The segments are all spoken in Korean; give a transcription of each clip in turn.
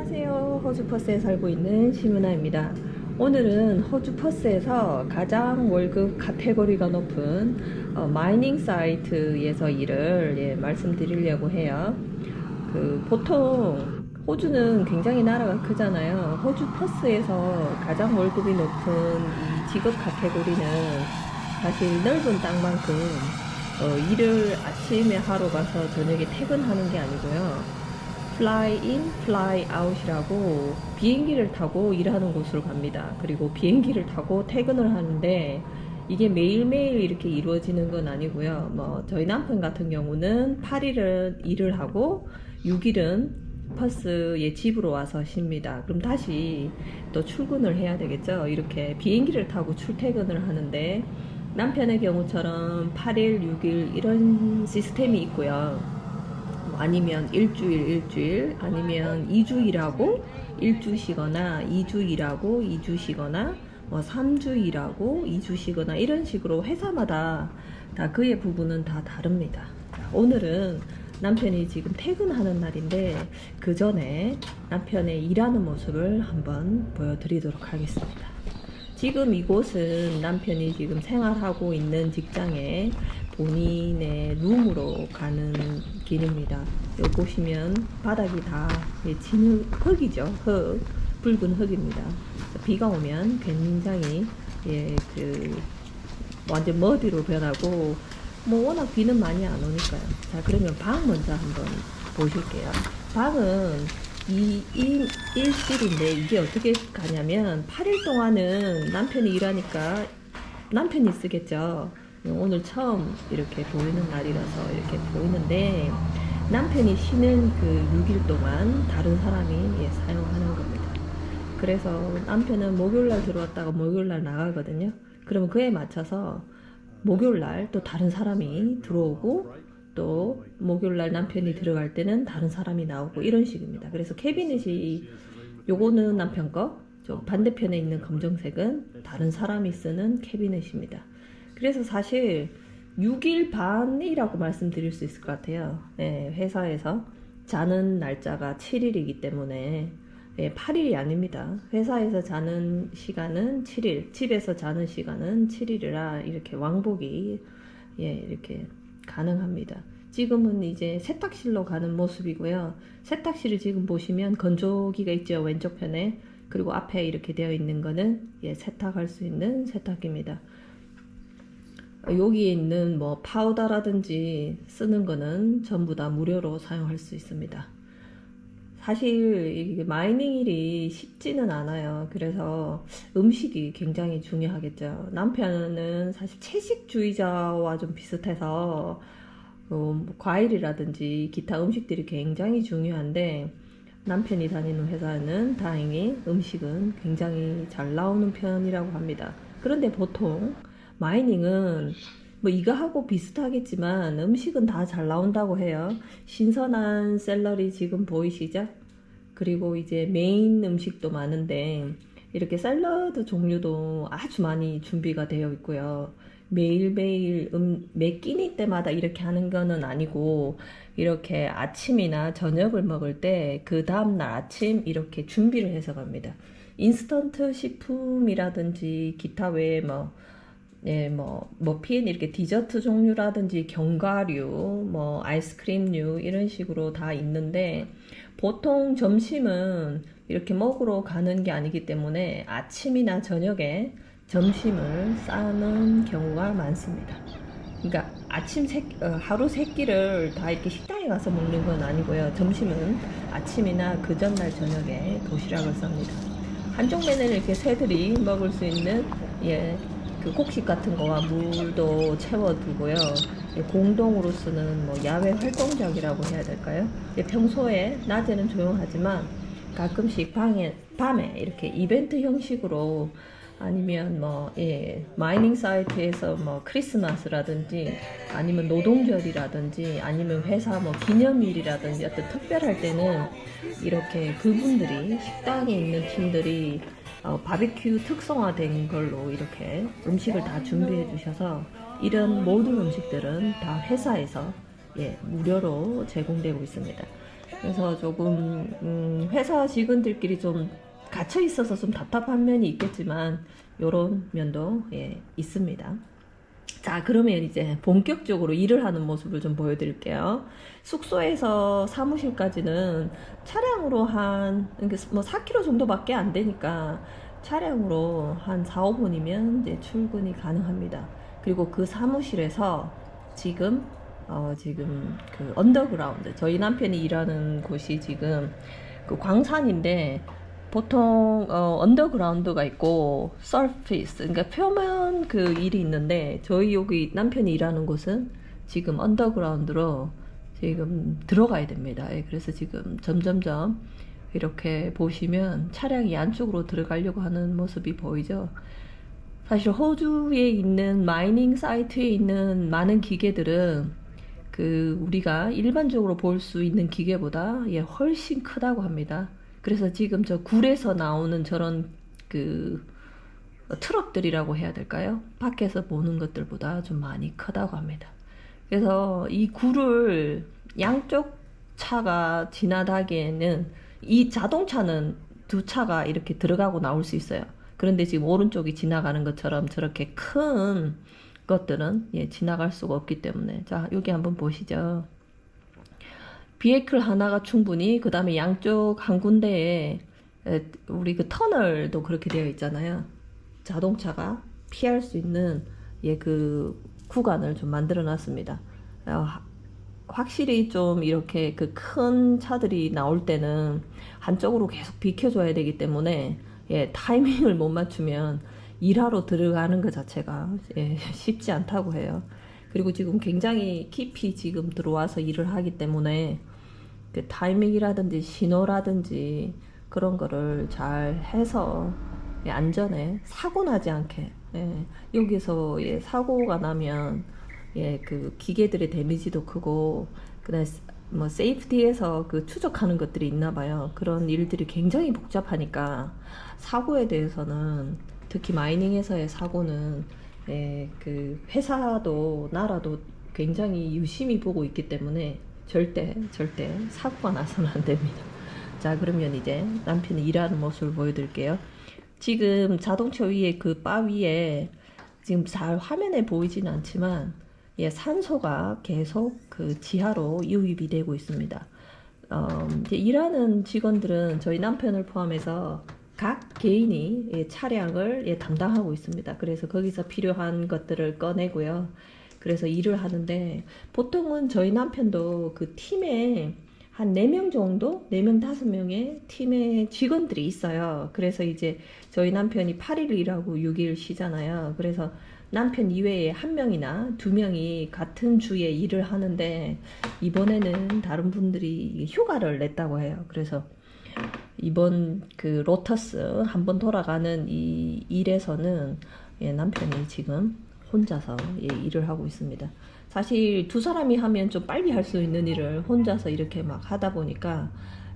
안녕하세요. 호주 퍼스에 살고 있는 심은아입니다. 오늘은 호주 퍼스에서 가장 월급 카테고리가 높은 마이닝 사이트에서 일을 말씀드리려고 해요. 보통 호주는 굉장히 나라가 크잖아요. 호주 퍼스에서 가장 월급이 높은 이 직업 카테고리는 사실 넓은 땅만큼 일을 아침에 하러 가서 저녁에 퇴근하는 게 아니고요. fly in, fly out이라고 비행기를 타고 일하는 곳으로 갑니다. 그리고 비행기를 타고 퇴근을 하는데 이게 매일매일 이렇게 이루어지는 건 아니고요. 저희 남편 같은 경우는 8일은 일을 하고 6일은 퍼스의 집으로 와서 쉽니다. 그럼 다시 또 출근을 해야 되겠죠. 이렇게 비행기를 타고 출퇴근을 하는데 남편의 경우처럼 8일, 6일 이런 시스템이 있고요. 아니면 일주일 아니면 2주 일하고 1주 쉬거나 2주 일하고 2주 쉬거나 3주 일하고 2주 쉬거나 이런 식으로 회사마다 다 그의 부분은 다 다릅니다. 오늘은 남편이 지금 퇴근하는 날인데 그 전에 남편의 일하는 모습을 한번 보여드리도록 하겠습니다. 지금 이곳은 남편이 지금 생활하고 있는 직장에 본인의 룸으로 가는 길입니다. 여기 보시면 바닥이 다 진흙, 흙이죠. 흙, 붉은 흙입니다. 비가 오면 굉장히 완전 머디로 변하고 워낙 비는 많이 안 오니까요. 자, 그러면 방 먼저 한번 보실게요. 방은 1실인데 이게 어떻게 가냐면 8일 동안은 남편이 일하니까 남편이 쓰겠죠. 오늘 처음 이렇게 보이는 날이라서 이렇게 보이는데 남편이 쉬는 그 6일 동안 다른 사람이 사용하는 겁니다. 그래서 남편은 목요일날 들어왔다가 목요일날 나가거든요. 그러면 그에 맞춰서 목요일날 또 다른 사람이 들어오고 또 목요일날 남편이 들어갈 때는 다른 사람이 나오고 이런 식입니다. 그래서 캐비넷이 요거는 남편 거, 저 반대편에 있는 검정색은 다른 사람이 쓰는 캐비넷입니다. 그래서 사실 6일 반이라고 말씀드릴 수 있을 것 같아요. 회사에서 자는 날짜가 7일이기 때문에 8일이 아닙니다. 회사에서 자는 시간은 7일, 집에서 자는 시간은 7일이라 이렇게 왕복이 이렇게 가능합니다. 지금은 이제 세탁실로 가는 모습이고요. 세탁실을 지금 보시면 건조기가 있죠. 왼쪽 편에. 그리고 앞에 이렇게 되어 있는 거는 세탁할 수 있는 세탁기입니다. 여기에 있는 파우더라든지 쓰는 거는 전부 다 무료로 사용할 수 있습니다. 사실 이게 마이닝 일이 쉽지는 않아요. 그래서 음식이 굉장히 중요하겠죠. 남편은 사실 채식주의자와 좀 비슷해서 과일이라든지 기타 음식들이 굉장히 중요한데 남편이 다니는 회사는 다행히 음식은 굉장히 잘 나오는 편이라고 합니다. 그런데 보통 마이닝은 이거하고 비슷하겠지만 음식은 다 잘 나온다고 해요. 신선한 샐러리 지금 보이시죠? 그리고 이제 메인 음식도 많은데 이렇게 샐러드 종류도 아주 많이 준비가 되어 있고요. 매일매일 매 끼니 때마다 이렇게 하는 거는 아니고 이렇게 아침이나 저녁을 먹을 때 그 다음날 아침 이렇게 준비를 해서 갑니다. 인스턴트 식품이라든지 기타 외에 머핀 이렇게 디저트 종류라든지 견과류, 아이스크림류 이런 식으로 다 있는데 보통 점심은 이렇게 먹으러 가는 게 아니기 때문에 아침이나 저녁에 점심을 싸는 경우가 많습니다. 그러니까 하루 세 끼를 다 이렇게 식당에 가서 먹는 건 아니고요. 점심은 아침이나 그 전날 저녁에 도시락을 쌉니다. 한쪽 면에는 이렇게 새들이 먹을 수 있는 그 곡식 같은 거와 물도 채워두고요. 공동으로 쓰는 야외 활동장이라고 해야 될까요? 평소에 낮에는 조용하지만 가끔씩 밤에 이렇게 이벤트 형식으로 아니면 마이닝 사이트에서 크리스마스라든지 아니면 노동절이라든지 아니면 회사 기념일이라든지 어떤 특별할 때는 이렇게 그분들이 식당에 있는 팀들이 바비큐 특성화된 걸로 이렇게 음식을 다 준비해 주셔서 이런 모든 음식들은 다 회사에서 무료로 제공되고 있습니다. 그래서 조금 회사 직원들끼리 좀 갇혀 있어서 좀 답답한 면이 있겠지만 요런 면도 예, 있습니다. 자, 그러면 이제 본격적으로 일을 하는 모습을 좀 보여드릴게요. 숙소에서 사무실까지는 차량으로 뭐 4km 정도밖에 안 되니까 차량으로 한 4, 5분이면 이제 출근이 가능합니다. 그리고 그 사무실에서 지금 그 언더그라운드, 저희 남편이 일하는 곳이 지금 그 광산인데 보통 언더그라운드가 있고 서피스, 그러니까 표면 그 일이 있는데 저희 여기 남편이 일하는 곳은 지금 언더그라운드로 지금 들어가야 됩니다. 예, 그래서 지금 점점점 이렇게 보시면 차량이 안쪽으로 들어가려고 하는 모습이 보이죠. 사실 호주에 있는 마이닝 사이트에 있는 많은 기계들은 그 우리가 일반적으로 볼 수 있는 기계보다 예, 훨씬 크다고 합니다. 그래서 지금 저 굴에서 나오는 저런 그 트럭들이라고 해야 될까요? 밖에서 보는 것들보다 좀 많이 크다고 합니다. 그래서 이 굴을 양쪽 차가 지나다기에는 이 자동차는 두 차가 이렇게 들어가고 나올 수 있어요. 그런데 지금 오른쪽이 지나가는 것처럼 저렇게 큰 것들은 예, 지나갈 수가 없기 때문에 자, 여기 한번 보시죠. 비에클 하나가 충분히, 그 다음에 양쪽 한 군데에 우리 그 터널도 그렇게 되어 있잖아요. 자동차가 피할 수 있는 예, 그 구간을 좀 만들어 놨습니다. 확실히 좀 이렇게 그 큰 차들이 나올 때는 한쪽으로 계속 비켜줘야 되기 때문에 예, 타이밍을 못 맞추면 일하러 들어가는 것 자체가 예, 쉽지 않다고 해요. 그리고 지금 굉장히 깊이 지금 들어와서 일을 하기 때문에 그 타이밍이라든지 신호라든지 그런 거를 잘 해서 예, 안전에 사고 나지 않게 예, 여기서 예, 사고가 나면 예, 그 기계들의 데미지도 크고 그다음에 뭐 세이프티에서 그 추적하는 것들이 있나 봐요. 그런 일들이 굉장히 복잡하니까 사고에 대해서는 특히 마이닝에서의 사고는 예, 그 회사도 나라도 굉장히 유심히 보고 있기 때문에 절대 사고가 나서는 안 됩니다. 자, 그러면 이제 남편이 일하는 모습을 보여드릴게요. 지금 자동차 위에 그 바 위에 지금 잘 화면에 보이지는 않지만 예, 산소가 계속 그 지하로 유입이 되고 있습니다. 이제 일하는 직원들은 저희 남편을 포함해서 각 개인이 예, 차량을 예, 담당하고 있습니다. 그래서 거기서 필요한 것들을 꺼내고요. 그래서 일을 하는데 보통은 저희 남편도 그 팀에 한 4명 정도? 4명, 5명의 팀의 직원들이 있어요. 그래서 이제 저희 남편이 8일 일하고 6일 쉬잖아요. 그래서 남편 이외에 1명이나 2명이 같은 주에 일을 하는데 이번에는 다른 분들이 휴가를 냈다고 해요. 그래서 이번 그 로터스 한번 돌아가는 이 일에서는 예, 남편이 지금 혼자서 예, 일을 하고 있습니다. 사실 두 사람이 하면 좀 빨리 할 수 있는 일을 혼자서 이렇게 막 하다 보니까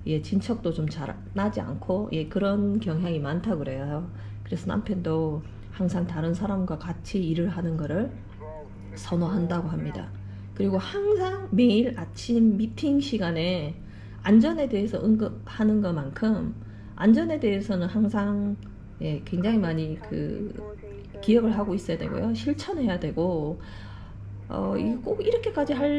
예, 진척도 좀 잘 나지 않고 예, 그런 경향이 많다고 그래요. 그래서 남편도 항상 다른 사람과 같이 일을 하는 거를 선호한다고 합니다. 그리고 항상 매일 아침 미팅 시간에 안전에 대해서 언급하는 것만큼 안전에 대해서는 항상 예, 굉장히 많이 그 기억을 하고 있어야 되고요. 실천해야 되고 이게 꼭 이렇게까지 할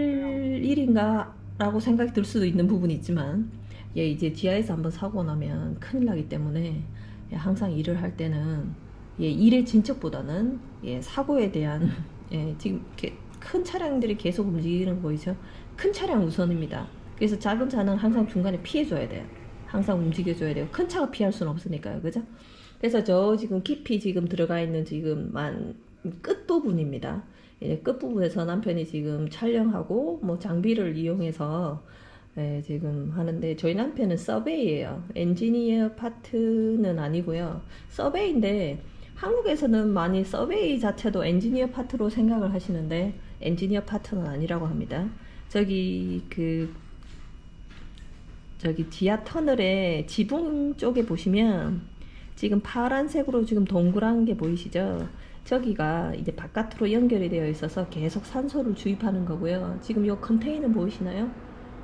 일인가 라고 생각이 들 수도 있는 부분이 있지만 예, 이제 지하에서 한번 사고 나면 큰일 나기 때문에 예, 항상 일을 할 때는 예, 일의 진척보다는 예, 사고에 대한 예, 지금 큰 차량들이 계속 움직이는 거 보이죠? 큰 차량 우선입니다. 그래서 작은 차는 항상 중간에 피해줘야 돼요. 항상 움직여줘야 돼요. 큰 차가 피할 수는 없으니까요. 그죠? 그래서 저 지금 깊이 지금 들어가 있는 지금만 끝부분입니다. 예, 끝부분에서 남편이 지금 촬영하고 뭐 장비를 이용해서 예, 지금 하는데 저희 남편은 서베이예요. 엔지니어 파트는 아니고요. 서베이인데 한국에서는 많이 서베이 자체도 엔지니어 파트로 생각을 하시는데 엔지니어 파트는 아니라고 합니다. 저기 지하 터널의 지붕 쪽에 보시면 지금 파란색으로 지금 동그란 게 보이시죠? 저기가 이제 바깥으로 연결이 되어 있어서 계속 산소를 주입하는 거고요. 지금 요 컨테이너 보이시나요?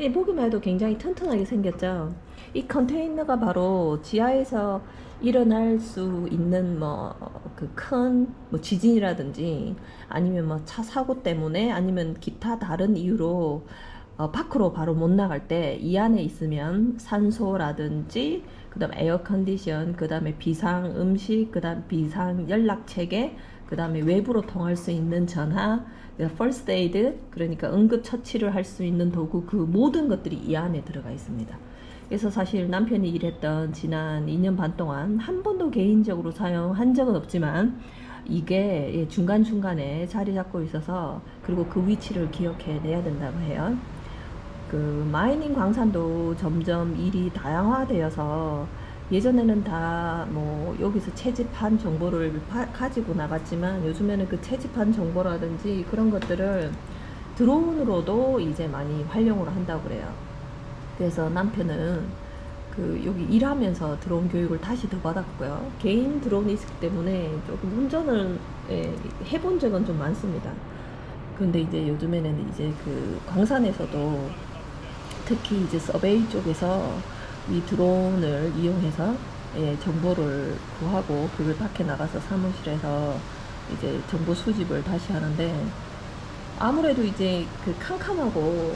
보기만 해도 굉장히 튼튼하게 생겼죠. 이 컨테이너가 바로 지하에서 일어날 수 있는 뭐 그 큰 뭐 지진이라든지 아니면 뭐 차 사고 때문에 아니면 기타 다른 이유로 밖으로 바로 못 나갈 때 이 안에 있으면 산소라든지 그다음 에어 컨디션, 그다음에 비상 음식, 그다음 비상 연락 체계, 그다음에 외부로 통할 수 있는 전화, 퍼스트 에이드, 그러니까 응급 처치를 할 수 있는 도구, 그 모든 것들이 이 안에 들어가 있습니다. 그래서 사실 남편이 일했던 지난 2년 반 동안 한 번도 개인적으로 사용한 적은 없지만 이게 중간중간에 자리 잡고 있어서, 그리고 그 위치를 기억해 내야 된다고 해요. 그 마이닝 광산도 점점 일이 다양화되어서 예전에는 다 뭐 여기서 채집한 정보를 가지고 나갔지만 요즘에는 그 채집한 정보라든지 그런 것들을 드론으로도 이제 많이 활용을 한다고 그래요. 그래서 남편은 그 여기 일하면서 드론 교육을 다시 더 받았고요. 개인 드론이 있기 때문에 조금 운전을 해본 적은 좀 많습니다. 그런데 이제 요즘에는 이제 그 광산에서도 특히 이제 서베이 쪽에서 이 드론을 이용해서 정보를 구하고 그걸 밖에 나가서 사무실에서 이제 정보 수집을 다시 하는데, 아무래도 이제 그 캄캄하고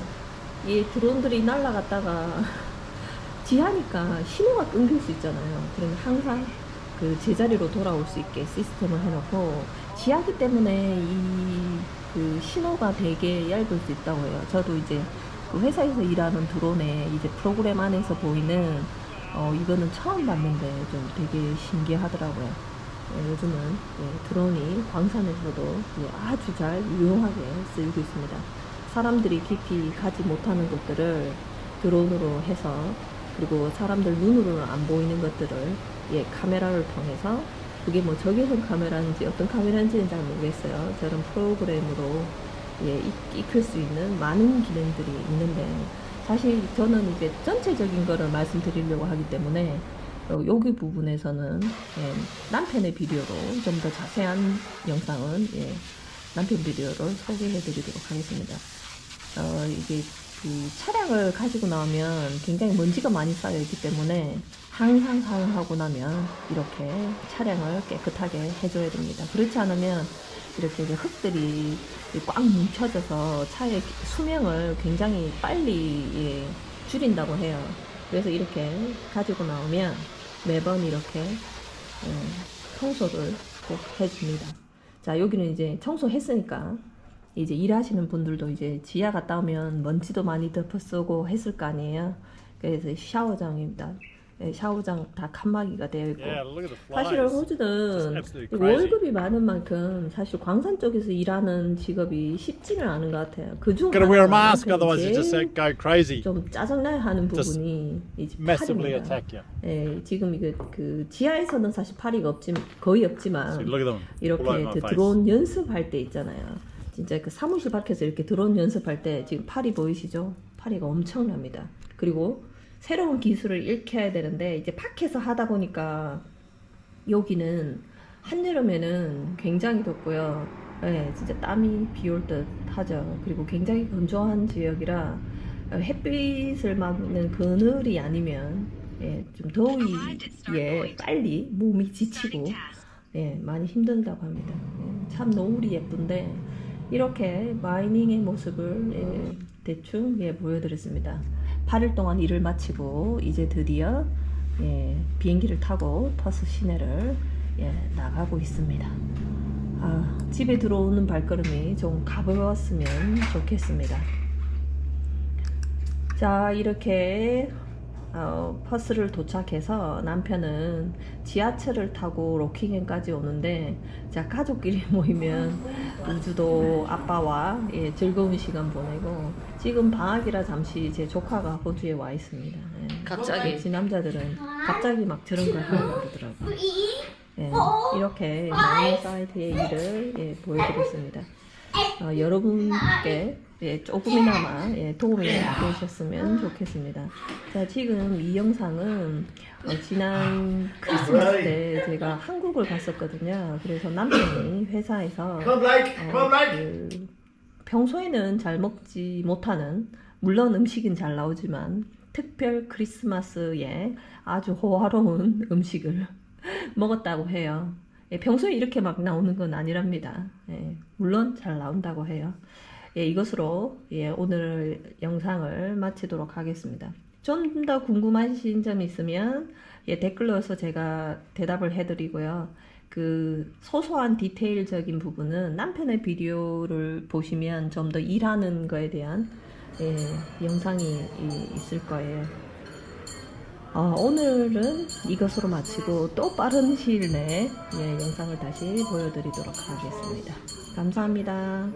이 드론들이 날아갔다가 지하니까 신호가 끊길 수 있잖아요. 그러면 항상 그 제자리로 돌아올 수 있게 시스템을 해놓고, 지하기 때문에 이 그 신호가 되게 얇을 수 있다고 해요. 저도 이제 그 회사에서 일하는 드론에 이제 프로그램 안에서 보이는 이거는 처음 봤는데 좀 되게 신기하더라고요. 요즘은 드론이 광산에서도 아주 잘 유용하게 쓰이고 있습니다. 사람들이 깊이 가지 못하는 곳들을 드론으로 해서, 그리고 사람들 눈으로는 안 보이는 것들을 카메라를 통해서, 그게 뭐 적외선 카메라인지 어떤 카메라인지는 잘 모르겠어요. 저런 프로그램으로 익힐 수 있는 많은 기능들이 있는데, 사실 저는 이제 전체적인 거를 말씀드리려고 하기 때문에 여기 부분에서는 남편의 비디오로 좀 더 자세한 영상은 남편 비디오를 소개해 드리도록 하겠습니다. 이게 그 차량을 가지고 나오면 굉장히 먼지가 많이 쌓여 있기 때문에 항상 사용하고 나면 이렇게 차량을 깨끗하게 해줘야 됩니다. 그렇지 않으면 이렇게 흙들이 꽉 뭉쳐져서 차의 수명을 굉장히 빨리 줄인다고 해요. 그래서 이렇게 가지고 나오면 매번 이렇게 청소를 꼭 해줍니다. 자, 여기는 이제 청소했으니까 이제 일하시는 분들도 이제 지하 갔다 오면 먼지도 많이 덮어쓰고 했을 거 아니에요. 그래서 샤워장입니다. 샤워장 다 칸막이가 되어 있고, 사실은 호주는 월급이 많은 만큼 사실 광산 쪽에서 일하는 직업이 쉽지는 않은 것 같아요. 그중 좀 짜증나야 하는 부분이 이제 파리입니다. 지금 이게 그 지하에서는 사실 파리가 거의 없지만 이렇게 그 드론 연습할 때 있잖아요. 진짜 그 사무실 밖에서 이렇게 드론 연습할 때 지금 파리 보이시죠? 파리가 엄청납니다. 그리고 새로운 기술을 익혀야 되는데 이제 밖에서 하다 보니까 여기는 한여름에는 굉장히 덥고요. 진짜 땀이 비올 듯 하죠. 그리고 굉장히 건조한 지역이라 햇빛을 막는 그늘이 아니면 좀 더위에 빨리 몸이 지치고 많이 힘든다고 합니다. 참 노을이 예쁜데 이렇게 마이닝의 모습을 대충 보여드렸습니다. 8일 동안 일을 마치고 이제 드디어 비행기를 타고 퍼스 시내를 나가고 있습니다. 집에 들어오는 발걸음이 좀 가벼웠으면 좋겠습니다. 자, 이렇게 퍼스를 도착해서 남편은 지하철을 타고 로킹행까지 오는데, 자, 가족끼리 모이면 우주도 아빠와 즐거운 시간 보내고, 지금 방학이라 잠시 제 조카가 호주에 와 있습니다. 갑자기 지 남자들은 갑자기 막 저런 걸 하려고 그러더라고요. 이렇게 마이닝 사이트의 일을 보여드렸습니다. 여러분께 조금이나마 도움이 되셨으면 좋겠습니다. 자, 지금 이 영상은 지난 크리스마스 때 제가 한국을 갔었거든요. 그래서 남편이 회사에서 평소에는 잘 먹지 못하는 물론 음식은 잘 나오지만 특별 크리스마스에 아주 호화로운 음식을 먹었다고 해요. 예, 평소에 이렇게 막 나오는 건 아니랍니다. 예, 물론 잘 나온다고 해요. 예, 이것으로 예, 오늘 영상을 마치도록 하겠습니다. 좀 더 궁금하신 점이 있으면 예, 댓글로서 제가 대답을 해드리고요. 그 소소한 디테일적인 부분은 남편의 비디오를 보시면 좀 더 일하는 거에 대한 예, 영상이 있을 거예요. 오늘은 이것으로 마치고 또 빠른 시일 내에 예, 영상을 다시 보여드리도록 하겠습니다. 감사합니다.